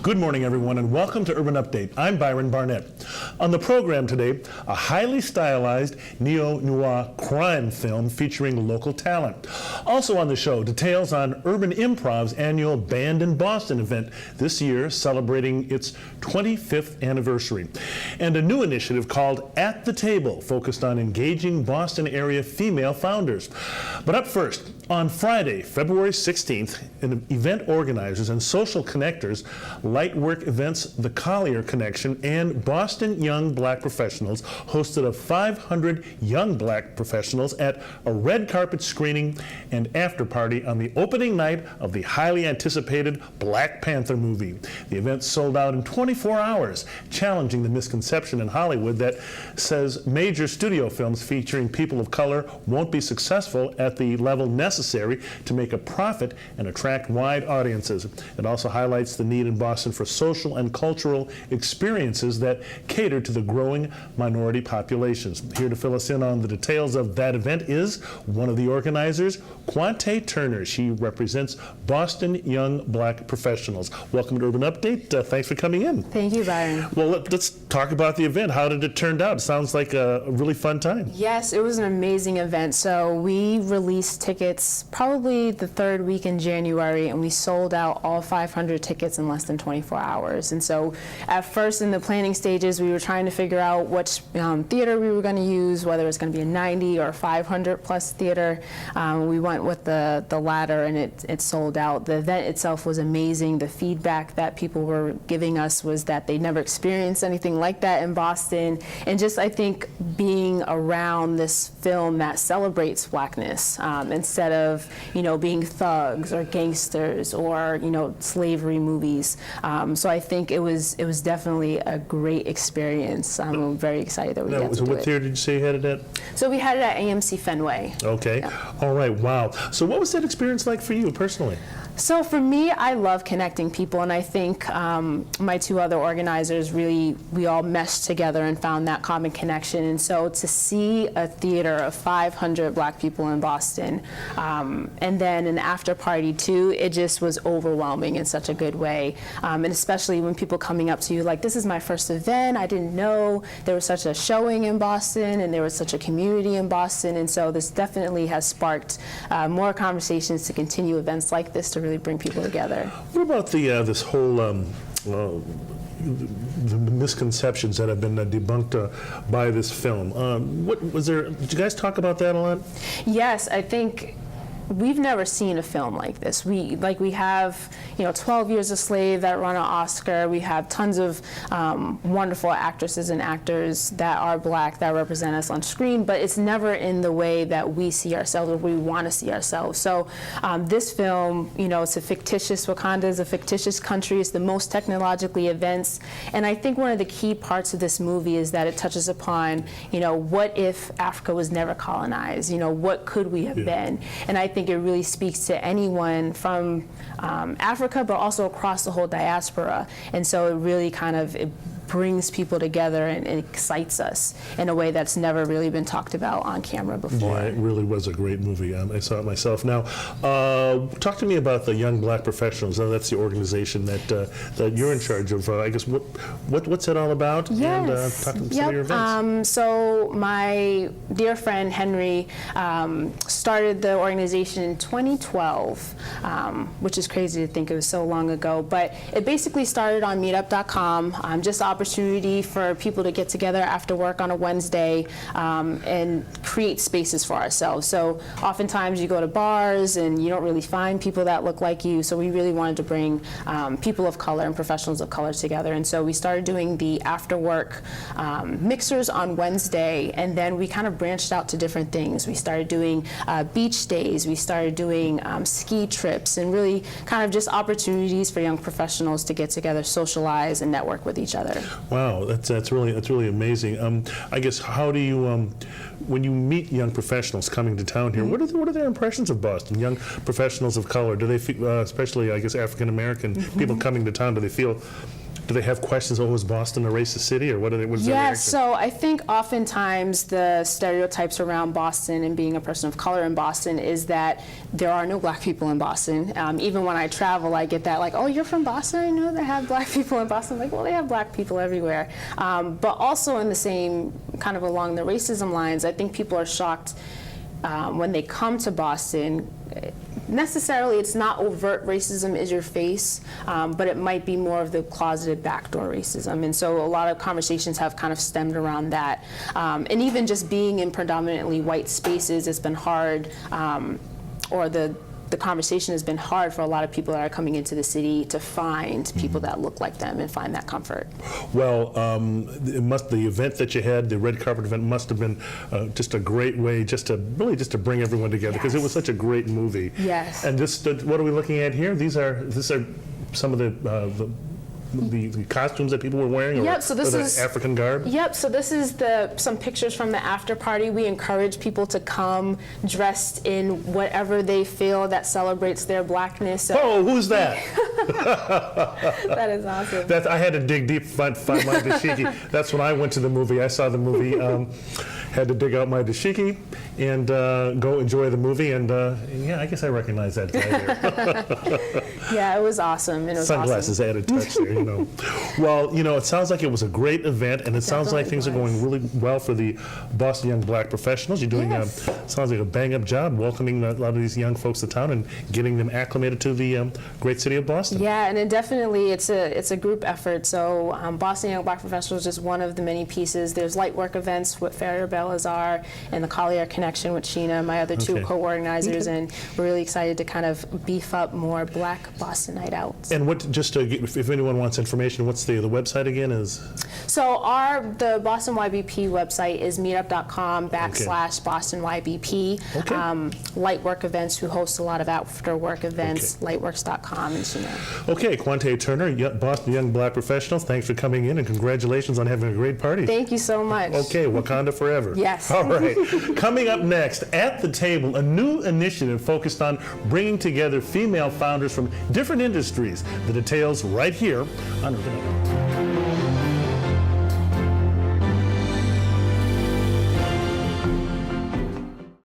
Good morning, everyone, and welcome to Urban Update. I'm Byron Barnett. On the program today, a highly stylized neo-noir crime film featuring local talent. Also on the show, details on Urban Improv's annual Band in Boston event, this year celebrating its 25th anniversary. And a new initiative called At the Table, focused on engaging Boston area female founders. But up first, on Friday, February 16th, event organizers and social connectors, Lightwork Events, The Collier Connection, and Boston Young Black Professionals hosted a 500 young black professionals at a red carpet screening and after party on the opening night of the highly anticipated Black Panther movie. The event sold out in 24 hours, challenging the misconception in Hollywood that says major studio films featuring people of color won't be successful at the level necessary to make a profit and attract wide audiences. It also highlights the need in Boston for social and cultural experiences that cater to the growing minority populations. Here to fill us in on the details of that event is one of the organizers, Quontay Turner. She represents Boston Young Black Professionals. Welcome to Urban Update. Thanks for coming in. Thank you, Byron. Well, let's talk about the event. How did it turn out? It sounds like a really fun time. Yes, it was an amazing event. So we released tickets probably the third week in January, and we sold out all 500 tickets in less than 24 hours. And so at first in the planning stages, we were trying to figure out which theater we were going to use, whether it was going to be a 90 or 500 plus theater. We went with the latter, and it sold out. The event itself was amazing. The feedback that people were giving us was that they never experienced anything like that in Boston. And just, I think, being around this film that celebrates Blackness instead of, being thugs or gangsters or, slavery movies. So I think it was definitely a great experience. I'm very excited that we got to do it. So what theater did you say you had it at? So we had it at AMC Fenway. Okay. Yeah. All right. Wow. So what was that experience like for you personally? So for me, I love connecting people, and I think my two other organizers we all meshed together and found that common connection. And so to see a theater of 500 black people in Boston, and then an after party too, it just was overwhelming in such a good way. And especially when people coming up to you like, this is my first event, I didn't know there was such a showing in Boston and there was such a community in Boston. And so this definitely has sparked more conversations to continue events like this to really bring people together. What about the this whole the misconceptions that have been debunked by this film? What was there? Did you guys talk about that a lot? Yes, I think we've never seen a film like this. We have 12 Years a Slave that won an Oscar. We have tons of wonderful actresses and actors that are black that represent us on screen, but it's never in the way that we see ourselves or we want to see ourselves. So this film, it's a fictitious, Wakanda is a fictitious country. It's the most technologically advanced. And I think one of the key parts of this movie is that it touches upon, what if Africa was never colonized? What could we have been? And I think it really speaks to anyone from Africa, but also across the whole diaspora. And so it really it brings people together and excites us in a way that's never really been talked about on camera before. Yeah, it really was a great movie. I saw it myself. Now, talk to me about the Young Black Professionals. Now, that's the organization that you're in charge of. I guess what's it all about? Yes. And talk to some of your events. So my dear friend Henry started the organization in 2012, which is crazy to think it was so long ago. But it basically started on Meetup.com, just opportunity for people to get together after work on a Wednesday and create spaces for ourselves. So oftentimes you go to bars and you don't really find people that look like you. So we really wanted to bring people of color and professionals of color together. And so we started doing the after work mixers on Wednesday, and then we kind of branched out to different things. We started doing beach days. We started doing ski trips, and really kind of just opportunities for young professionals to get together, socialize, and network with each other. Wow, that's really amazing. I guess how do you when you meet young professionals coming to town here, what are their impressions of Boston? Young professionals of color, do they feel, especially I guess African American people coming to town, do they feel do they have questions, oh, is Boston a racist city, or what is their Yeah, reaction? so I think oftentimes the stereotypes around Boston and being a person of color in Boston is that there are no black people in Boston. Even when I travel, I get that, like, oh, you're from Boston? I know they have black people in Boston. I'm like, well, they have black people everywhere. But also in the same, kind of along the racism lines, I think people are shocked when they come to Boston. Necessarily, it's not overt racism is your face, but it might be more of the closeted backdoor racism. And so a lot of conversations have kind of stemmed around that. And even just being in predominantly white spaces, it's been hard, or the conversation has been hard for a lot of people that are coming into the city to find people that look like them and find that comfort. Well, the event that you had, the red carpet event, must have been just a great way just to bring everyone together, because it was such a great movie. Yes. And just what are we looking at here? These are some of the costumes that people were wearing, Yep, so this or the is African garb? Yep, so this is some pictures from the after party. We encourage people to come dressed in whatever they feel that celebrates their blackness. Oh, who's that? That is awesome. I had to dig deep to find my dashiki. That's when I went to the movie. I saw the movie, had to dig out my dashiki and go enjoy the movie. And yeah, I guess I recognize that guy there. Yeah, it was awesome. It was Sunglasses awesome. added touch there, you know. Well, you know, it sounds like it was a great event, and it sounds like things are going really well for the Boston Young Black Professionals. You're doing, sounds like a bang-up job welcoming a lot of these young folks to town and getting them acclimated to the great city of Boston. Yeah, and it's a group effort. So Boston Young Black Professionals is just one of the many pieces. There's light work events with Farrier Belazar and the Collier Connection with Sheena, my other two co-organizers, and we're really excited to kind of beef up more Black Boston Night Outs. And what, just to get, if anyone wants information, what's the website again is? So the Boston YBP website is meetup.com/Boston YBP. Light work events, who host a lot of after work events, lightworks.com and Sheena. Okay, Quontay Turner, Boston Young Black Professionals, thanks for coming in, and congratulations on having a great party. Thank you so much. Okay, Wakanda forever. Yes. All right. Coming up next, At the Table, a new initiative focused on bringing together female founders from different industries. The details right here on Urban Update.